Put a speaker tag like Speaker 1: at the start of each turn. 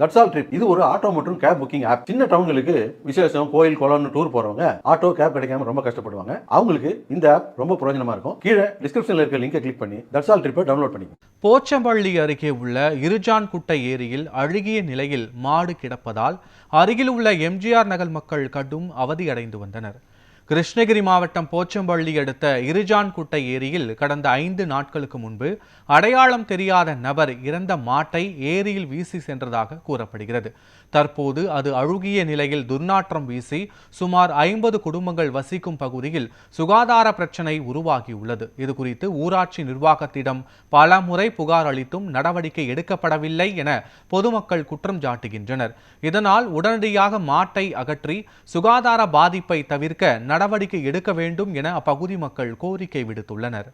Speaker 1: That's all trip இது ஒரு auto மற்றும் கேப் புக்கிங் ஆப். சின்ன டவுன்களுக்கு விசேஷம், கோயில், குளம்னு டூர் போறவங்க ஆட்டோ கேப் கிடைக்காம ரொம்ப கஷ்டப்படுவாங்க. அவங்களுக்கு இந்த ஆப் ரொம்ப பிரயோஜனமா இருக்கும். கீழே டிஸ்கிரிப்ஷன்ல இருக்க லிங்கை கிளிக் பண்ணி தட்ஸ் ஆல் ட்ரிப்பை டவுன்லோட் பண்ணிக்கோங்க.
Speaker 2: போச்சம்பள்ளி அருகே உள்ள இருஜான்குட்டை ஏரியில் அழுகிய நிலையில் மாடு கிடப்பதால் அருகில் உள்ள எம்ஜிஆர் நகர் மக்கள் கடும் அவதியடைந்து வந்தனர். கிருஷ்ணகிரி மாவட்டம் போச்சம்பள்ளி அடுத்த இருஜான்குட்டை ஏரியில் கடந்த 5 நாட்களுக்கு முன்பு அடையாளம் தெரியாத நபர் இறந்த மாட்டை ஏரியில் வீசி சென்றதாக கூறப்படுகிறது. தற்போது அது அழுகிய நிலையில் துர்நாற்றம் வீசி சுமார் 50 குடும்பங்கள் வசிக்கும் பகுதியில் சுகாதார பிரச்சினை உருவாகியுள்ளது. இதுகுறித்து ஊராட்சி நிர்வாகத்திடம் பல முறை புகார் அளித்தும் நடவடிக்கை எடுக்கப்படவில்லை என பொதுமக்கள் குற்றம் சாட்டுகின்றனர். இதனால் உடனடியாக மாட்டை அகற்றி சுகாதார பாதிப்பை தவிர்க்க நடவடிக்கை எடுக்க வேண்டும் என அப்பகுதி மக்கள் கோரிக்கை விடுத்துள்ளனர்.